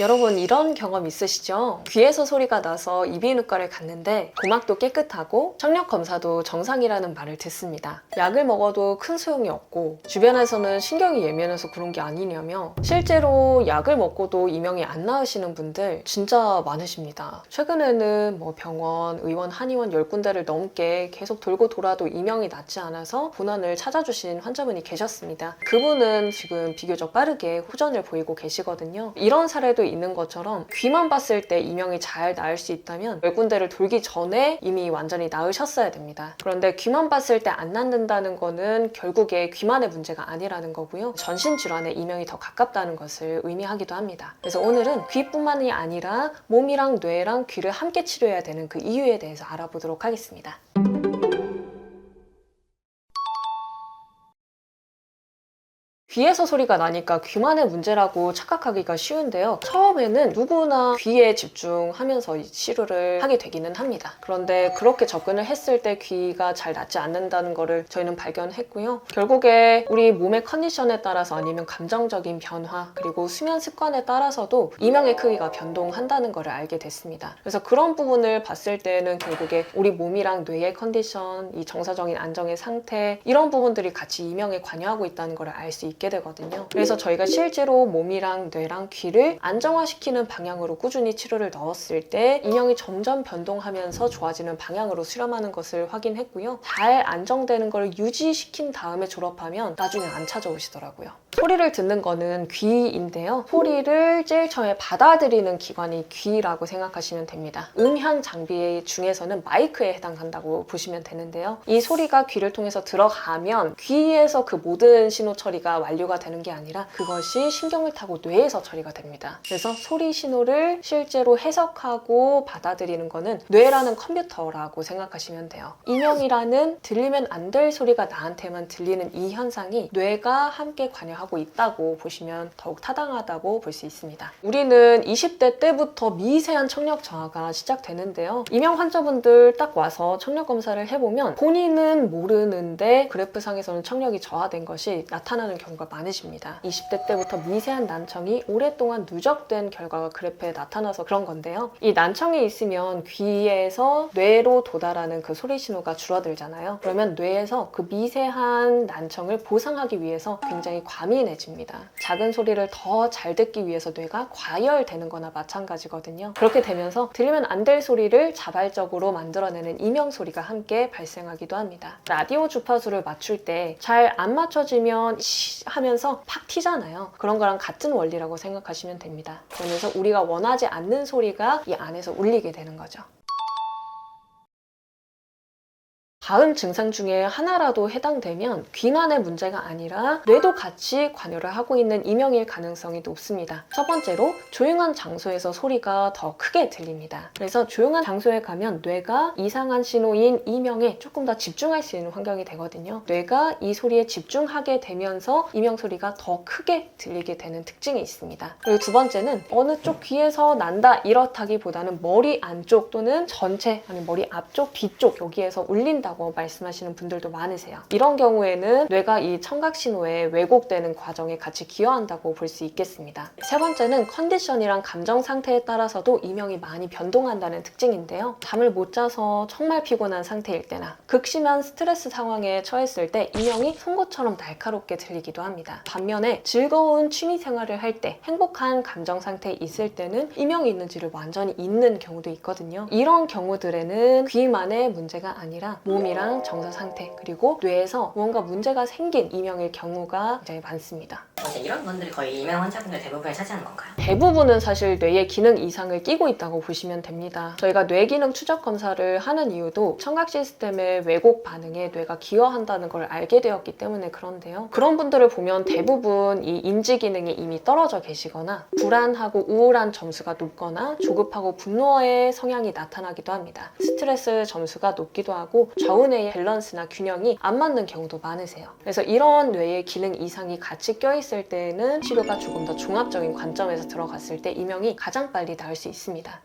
여러분 이런 경험 있으시죠? 귀에서 소리가 나서 이비인후과를 갔는데 고막도 깨끗하고 청력 검사도 정상이라는 말을 듣습니다. 약을 먹어도 큰 소용이 없고 주변에서는 신경이 예민해서 그런 게 아니냐며 실제로 약을 먹고도 이명이 안 나으시는 분들 진짜 많으십니다. 최근에는 병원, 의원, 한의원 10군데를 넘게 계속 돌고 돌아도 이명이 낫지 않아서 본원을 찾아주신 환자분이 계셨습니다. 그분은 지금 비교적 빠르게 호전을 보이고 계시거든요. 이런 사례도 있는 것처럼 귀만 봤을 때 이명이 잘 나을 수 있다면 10군데를 돌기 전에 이미 완전히 나으셨어야 됩니다. 그런데 귀만 봤을 때 안 낫는다는 거는 결국에 귀만의 문제가 아니라는 거고요. 전신질환에 이명이 더 가깝다는 것을 의미하기도 합니다. 그래서 오늘은 귀뿐만이 아니라 몸이랑 뇌랑 귀를 함께 치료해야 되는 그 이유에 대해서 알아보도록 하겠습니다. 귀에서 소리가 나니까 귀만의 문제라고 착각하기가 쉬운데요. 처음에는 누구나 귀에 집중하면서 치료를 하게 되기는 합니다. 그런데 그렇게 접근을 했을 때 귀가 잘 낫지 않는다는 거를 저희는 발견했고요. 결국에 우리 몸의 컨디션에 따라서 아니면 감정적인 변화 그리고 수면 습관에 따라서도 이명의 크기가 변동한다는 거를 알게 됐습니다. 그래서 그런 부분을 봤을 때는 결국에 우리 몸이랑 뇌의 컨디션, 이 정서적인 안정의 상태 이런 부분들이 같이 이명에 관여하고 있다는 걸 알 수 있게 되거든요. 그래서 저희가 실제로 몸이랑 뇌랑 귀를 안정화시키는 방향으로 꾸준히 치료를 넣었을 때 이명이 점점 변동하면서 좋아지는 방향으로 수렴하는 것을 확인했고요. 잘 안정되는 걸 유지시킨 다음에 졸업하면 나중에 안 찾아오시더라고요. 소리를 듣는 거는 귀인데요. 소리를 제일 처음에 받아들이는 기관이 귀라고 생각하시면 됩니다. 음향 장비 중에서는 마이크에 해당한다고 보시면 되는데요. 이 소리가 귀를 통해서 들어가면 귀에서 그 모든 신호 처리가 완료가 되는 게 아니라 그것이 신경을 타고 뇌에서 처리가 됩니다. 그래서 소리 신호를 실제로 해석하고 받아들이는 거는 뇌라는 컴퓨터라고 생각하시면 돼요. 이명이라는 들리면 안 될 소리가 나한테만 들리는 이 현상이 뇌가 함께 관여하고 있다고 보시면 더욱 타당하다고 볼 수 있습니다. 우리는 20대 때부터 미세한 청력 저하가 시작되는데요. 이명 환자분들 딱 와서 청력 검사를 해보면 본인은 모르는데 그래프상에서는 청력이 저하된 것이 나타나는 경우가 많으십니다. 20대 때부터 미세한 난청이 오랫동안 누적된 결과가 그래프에 나타나서 그런 건데요. 이 난청이 있으면 귀에서 뇌로 도달하는 그 소리 신호가 줄어들잖아요. 그러면 뇌에서 그 미세한 난청을 보상하기 위해서 굉장히 과민해집니다. 작은 소리를 더 잘 듣기 위해서 뇌가 과열되는 거나 마찬가지거든요. 그렇게 되면서 들리면 안 될 소리를 자발적으로 만들어내는 이명 소리가 함께 발생하기도 합니다. 라디오 주파수를 맞출 때 잘 안 맞춰지면 하면서 팍 튀잖아요. 그런 거랑 같은 원리라고 생각하시면 됩니다. 그러면서 우리가 원하지 않는 소리가 이 안에서 울리게 되는 거죠. 다음 증상 중에 하나라도 해당되면 귀만의 문제가 아니라 뇌도 같이 관여를 하고 있는 이명일 가능성이 높습니다. 첫 번째로 조용한 장소에서 소리가 더 크게 들립니다. 그래서 조용한 장소에 가면 뇌가 이상한 신호인 이명에 조금 더 집중할 수 있는 환경이 되거든요. 뇌가 이 소리에 집중하게 되면서 이명 소리가 더 크게 들리게 되는 특징이 있습니다. 그리고 두 번째는 어느 쪽 귀에서 난다 이렇다기보다는 머리 안쪽 또는 전체 아니면 머리 앞쪽, 뒤쪽 여기에서 울린다고 말씀하시는 분들도 많으세요. 이런 경우에는 뇌가 이 청각 신호에 왜곡되는 과정에 같이 기여한다고 볼 수 있겠습니다. 세 번째는 컨디션이랑 감정 상태에 따라서도 이명이 많이 변동한다는 특징인데요. 잠을 못 자서 정말 피곤한 상태일 때나 극심한 스트레스 상황에 처했을 때 이명이 송곳처럼 날카롭게 들리기도 합니다. 반면에 즐거운 취미 생활을 할 때 행복한 감정 상태에 있을 때는 이명이 있는지를 완전히 잊는 경우도 있거든요. 이런 경우들에는 귀만의 문제가 아니라 몸이랑 정서 상태 그리고 뇌에서 무언가 문제가 생긴 이명일 경우가 굉장히 많습니다. 이런 분들이 거의 이명 환자분들 대부분을 차지하는 건가요? 대부분은 사실 뇌의 기능 이상을 끼고 있다고 보시면 됩니다. 저희가 뇌기능 추적 검사를 하는 이유도 청각 시스템의 왜곡 반응에 뇌가 기여한다는 걸 알게 되었기 때문에 그런데요. 그런 분들을 보면 대부분 이 인지 기능이 이미 떨어져 계시거나 불안하고 우울한 점수가 높거나 조급하고 분노의 성향이 나타나기도 합니다. 스트레스 점수가 높기도 하고 좌우뇌의 밸런스나 균형이 안 맞는 경우도 많으세요. 그래서 이런 뇌의 기능 이상이 같이 껴있을 때는 치료가 조금 더 종합적인 관점에서 들어갔을 때 이명이 가장 빨리 나을 수 있습니다.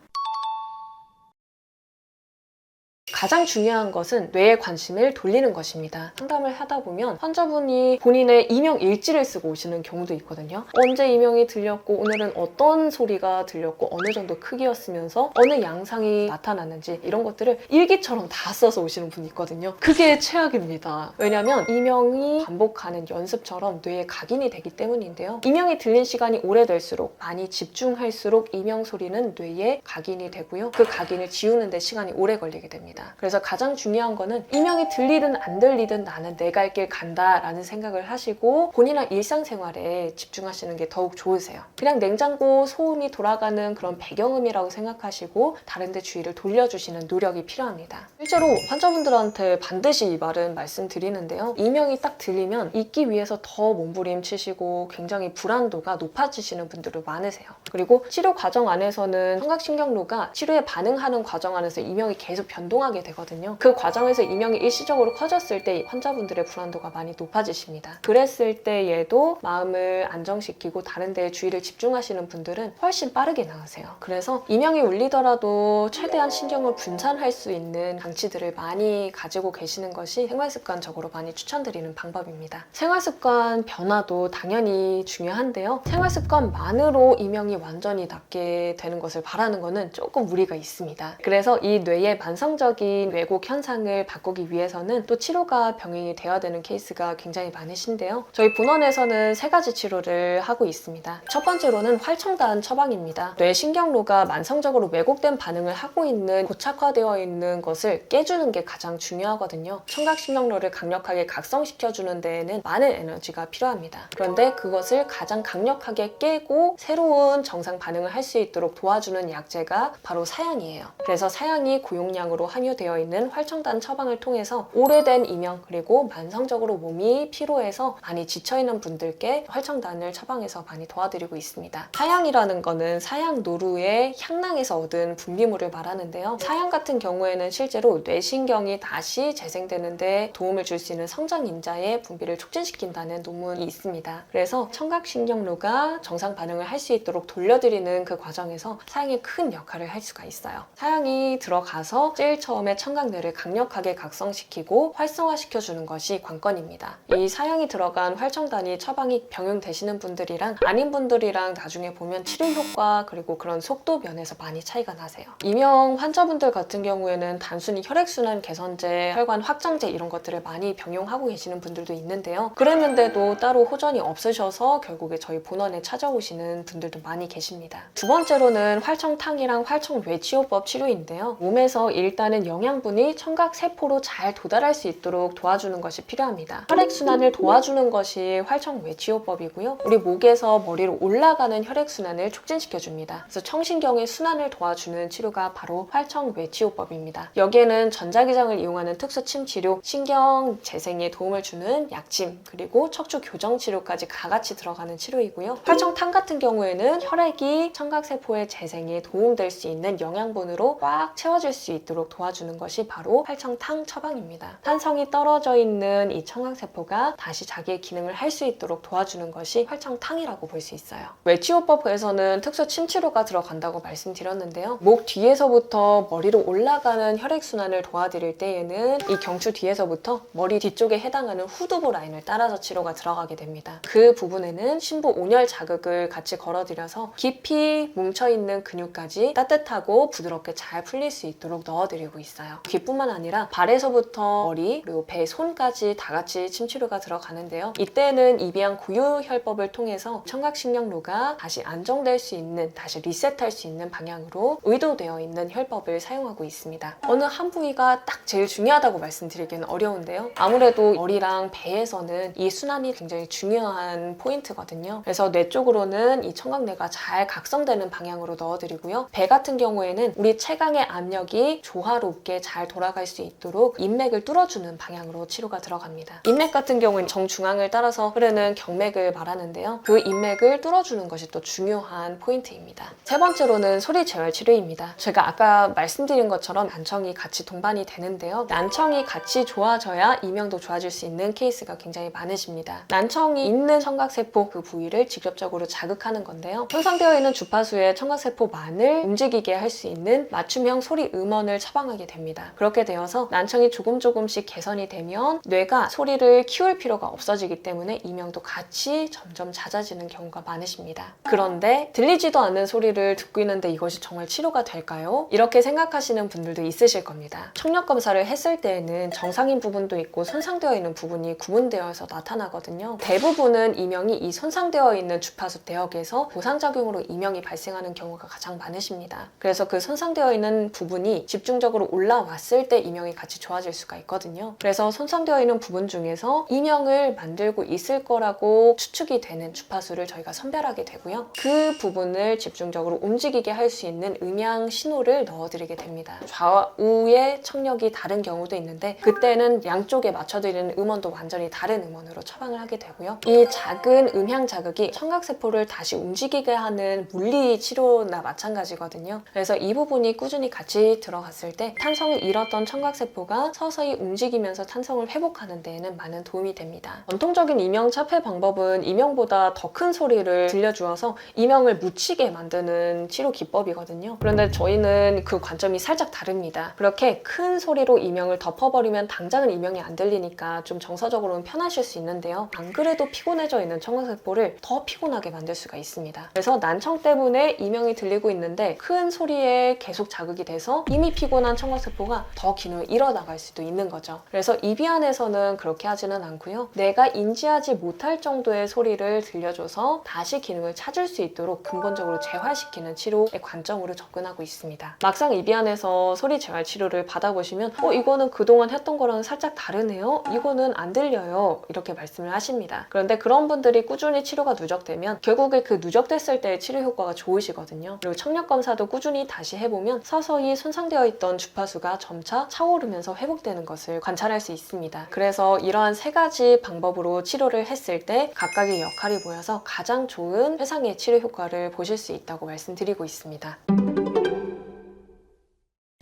가장 중요한 것은 뇌의 관심을 돌리는 것입니다. 상담을 하다 보면 환자분이 본인의 이명 일지를 쓰고 오시는 경우도 있거든요. 언제 이명이 들렸고 오늘은 어떤 소리가 들렸고 어느 정도 크기였으면서 어느 양상이 나타났는지 이런 것들을 일기처럼 다 써서 오시는 분이 있거든요. 그게 최악입니다. 왜냐하면 이명이 반복하는 연습처럼 뇌에 각인이 되기 때문인데요. 이명이 들린 시간이 오래될수록 많이 집중할수록 이명 소리는 뇌에 각인이 되고요. 그 각인을 지우는 데 시간이 오래 걸리게 됩니다. 그래서 가장 중요한 거는 이명이 들리든 안 들리든 나는 내 갈 길 간다 라는 생각을 하시고 본인의 일상생활에 집중하시는 게 더욱 좋으세요. 그냥 냉장고 소음이 돌아가는 그런 배경음이라고 생각하시고 다른 데 주의를 돌려주시는 노력이 필요합니다. 실제로 환자분들한테 반드시 이 말은 말씀드리는데요. 이명이 딱 들리면 잊기 위해서 더 몸부림치시고 굉장히 불안도가 높아지시는 분들도 많으세요. 그리고 치료 과정 안에서는 청각신경로가 치료에 반응하는 과정 안에서 이명이 계속 변동하게 되거든요. 그 과정에서 이명이 일시적으로 커졌을 때 환자분들의 불안도가 많이 높아지십니다. 그랬을 때에도 마음을 안정시키고 다른 데에 주의를 집중하시는 분들은 훨씬 빠르게 나으세요. 그래서 이명이 울리더라도 최대한 신경을 분산할 수 있는 장치들을 많이 가지고 계시는 것이 생활습관적으로 많이 추천드리는 방법입니다. 생활습관 변화도 당연히 중요한데요. 생활습관만으로 이명이 완전히 낫게 되는 것을 바라는 것은 조금 무리가 있습니다. 그래서 이 뇌의 만성적인 왜곡 현상을 바꾸기 위해서는 또 치료가 병행이 되어야 되는 케이스가 굉장히 많으신데요. 저희 본원에서는 3가지 치료를 하고 있습니다. 첫 번째로는 활청단 처방입니다. 뇌 신경로가 만성적으로 왜곡된 반응을 하고 있는 고착화되어 있는 것을 깨주는 게 가장 중요하거든요. 청각신경로를 강력하게 각성시켜주는 데에는 많은 에너지가 필요합니다. 그런데 그것을 가장 강력하게 깨고 새로운 정상 반응을 할 수 있도록 도와주는 약재가 바로 사양이에요. 그래서 사양이 고용량으로 함유되어 있는 활청단 처방을 통해서 오래된 이명 그리고 만성적으로 몸이 피로해서 많이 지쳐있는 분들께 활청단을 처방해서 많이 도와드리고 있습니다. 사양이라는 거는 사양노루의 향낭에서 얻은 분비물을 말하는데요. 사양 같은 경우에는 실제로 뇌신경이 다시 재생되는데 도움을 줄 수 있는 성장인자의 분비를 촉진시킨다는 논문이 있습니다. 그래서 청각신경로가 정상 반응을 할 수 있도록 돌려드리는 그 과정에서 사양이 큰 역할을 할 수가 있어요. 사양이 들어가서 제일 처음에 청각뇌를 강력하게 각성시키고 활성화시켜주는 것이 관건입니다. 이 사양이 들어간 활청단이 처방이 병용되시는 분들이랑 아닌 분들이랑 나중에 보면 치료 효과 그리고 그런 속도 면에서 많이 차이가 나세요. 이명 환자분들 같은 경우에는 단순히 혈액순환 개선제, 혈관 확장제 이런 것들을 많이 병용하고 계시는 분들도 있는데요. 그랬는데도 따로 호전이 없으셔서 결국에 저희 본원에 찾아오시는 분들도 많이 계십니다. 두 번째로는 활청탕이랑 활청뇌치료법 치료인데요. 몸에서 일단은 영양분이 청각세포로 잘 도달할 수 있도록 도와주는 것이 필요합니다. 혈액순환을 도와주는 것이 활청뇌치료법이고요. 우리 목에서 머리로 올라가는 혈액순환을 촉진시켜줍니다. 그래서 청신경의 순환을 도와주는 치료가 바로 활청뇌치료법입니다. 여기에는 전자기장을 이용하는 특수침치료, 신경 재생에 도움을 주는 약침, 그리고 척추 교정 치료까지 다 같이 들어가는 치료이고요. 활청탕 같은 경우에는 혈액이 청각세포의 재생에 도움될 수 있는 영양분으로 꽉 채워질 수 있도록 도와주는 것이 바로 활청탕 처방입니다. 산성이 떨어져 있는 이 청각세포가 다시 자기의 기능을 할 수 있도록 도와주는 것이 활청탕이라고 볼 수 있어요. 뇌치료법에서는 특수 침치료가 들어간다고 말씀드렸는데요. 목 뒤에서부터 머리로 올라가는 혈액순환을 도와드릴 때에는 이 경추 뒤에서부터 머리 뒤쪽에 해당하는 후두부 라인을 따라서 치료가 들어가게 됩니다. 그 부분에는 심부 온열 자극을 같이 걸어드려서 깊이 뭉쳐있는 근육까지 따뜻하고 부드럽게 잘 풀릴 수 있도록 넣어드리고 있어요. 귀뿐만 아니라 발에서부터 머리 그리고 배, 손까지 다 같이 침치료가 들어가는데요. 이때는 이비양 고유혈법을 통해서 청각신경로가 다시 안정될 수 있는, 다시 리셋할 수 있는 방향으로 의도되어 있는 혈법을 사용하고 있습니다. 어느 한 부위가 딱 제일 중요하다고 말씀드리기는 어려운데요. 아무래도 머리랑 배에서는 이 순환이 굉장히 중요한 포인트거든요. 그래서 뇌 쪽으로는 이 청각뇌가 잘 각성되는 방향으로 넣어드리고요. 배 같은 경우에는 우리 체강의 압력이 조화롭게 잘 돌아갈 수 있도록 인맥을 뚫어주는 방향으로 치료가 들어갑니다. 인맥 같은 경우는 정중앙을 따라서 흐르는 경맥을 말하는데요. 그 인맥을 뚫어주는 것이 또 중요한 포인트입니다. 세 번째로는 소리 재활 치료입니다. 제가 아까 말씀드린 것처럼 난청이 같이 동반이 되는데요. 난청이 같이 좋아져야 이명도 좋아질 수 있는 케이스가 굉장히 많으십니다. 난청이 있는 청각세포 그 부위를 직접적으로 자극하는 건데요. 손상되어 있는 주파수의 청각세포만을 움직이게 할 수 있는 맞춤형 소리 음원을 처방하게 됩니다. 그렇게 되어서 난청이 조금씩 개선이 되면 뇌가 소리를 키울 필요가 없어지기 때문에 이명도 같이 점점 잦아지는 경우가 많으십니다. 그런데 들리지도 않는 소리를 듣고 있는데 이것이 정말 치료가 될까요? 이렇게 생각하시는 분들도 있으실 겁니다. 청력 검사를 했을 때에는 정상인 부분도 있고 손상되어 있는 부분이 구분되어서 나타나거든요. 대부분은 이명이 이 손상되어 있는 주파수 대역에서 보상작용으로 이명이 발생하는 경우가 가장 많으십니다. 그래서 그 손상되어 있는 부분이 집중적으로 올라왔을 때 이명이 같이 좋아질 수가 있거든요. 그래서 손상되어 있는 부분 중에서 이명을 만들고 있을 거라고 추측이 되는 주파수를 저희가 선별하게 되고요. 그 부분을 집중적으로 움직이게 할 수 있는 음향 신호를 넣어드리게 됩니다. 좌우의 청력이 다른 경우도 있는데 그때는 양쪽에 맞춰드리는 음원도 완전히 다른 음원으로 처방을 하게 되고요. 이 작은 음향 자극이 청각세포를 다시 움직이게 하는 물리 치료나 마찬가지거든요. 그래서 이 부분이 꾸준히 같이 들어갔을 때 탄성을 잃었던 청각세포가 서서히 움직이면서 탄성을 회복하는 데에는 많은 도움이 됩니다. 전통적인 이명 차폐 방법은 이명보다 더 큰 소리를 들려주어서 이명을 묻히게 만드는 치료 기법이거든요. 그런데 저희는 그 관점이 살짝 다릅니다. 그렇게 큰 소리로 이명을 덮어버리면 당장은 이명이 안 들리니까 좀 정서적으로는 편하실 수 있는데요. 안 그래도 피곤해져 있는 청각세포를 더 피곤하게 만들 수가 있습니다. 그래서 난청 때문에 이명이 들리고 있는데 큰 소리에 계속 자극이 돼서 이미 피곤한 청각세포가 더 기능을 잃어나갈 수도 있는 거죠. 그래서 이비인후과에서는 그렇게 하지는 않고요. 내가 인지하지 못할 정도의 소리를 들려줘서 다시 기능을 찾을 수 있도록 근본적으로 재활시키는 치료의 관점으로 접근하고 있습니다. 막상 이비인후과에서 소리 재활 치료를 받아보시면 이거는 그동안 했던 거랑 살짝 다르네요. 이거는 안 들려요. 이렇게 말씀을 하십니다. 그런데 그런 분들이 꾸준히 치료가 누적되면 결국에 그 누적됐을 때의 치료 효과가 좋으시거든요. 그리고 청력 검사도 꾸준히 다시 해보면 서서히 손상되어 있던 주파수가 점차 차오르면서 회복되는 것을 관찰할 수 있습니다. 그래서 이러한 세 가지 방법으로 치료를 했을 때 각각의 역할이 보여서 가장 좋은 최상의 치료 효과를 보실 수 있다고 말씀드리고 있습니다.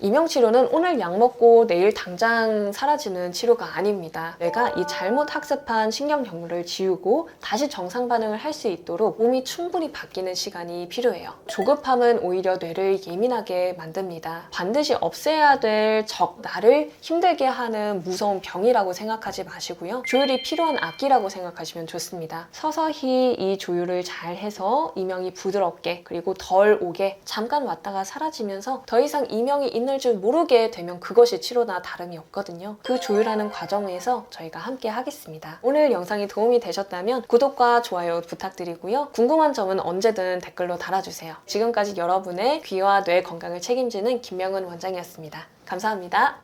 이명치료는 오늘 약 먹고 내일 당장 사라지는 치료가 아닙니다. 뇌가 이 잘못 학습한 신경경로를 지우고 다시 정상 반응을 할 수 있도록 몸이 충분히 바뀌는 시간이 필요해요. 조급함은 오히려 뇌를 예민하게 만듭니다. 반드시 없애야 될 적, 나를 힘들게 하는 무서운 병이라고 생각하지 마시고요. 조율이 필요한 악기라고 생각하시면 좋습니다. 서서히 이 조율을 잘 해서 이명이 부드럽게 그리고 덜 오게 잠깐 왔다가 사라지면서 더 이상 이명이 있는 줄 모르게 되면 그것이 치료나 다름이 없거든요. 그 조율하는 과정에서 저희가 함께 하겠습니다. 오늘 영상이 도움이 되셨다면 구독과 좋아요 부탁드리고요. 궁금한 점은 언제든 댓글로 달아주세요. 지금까지 여러분의 귀와 뇌 건강을 책임지는 김명은 원장이었습니다. 감사합니다.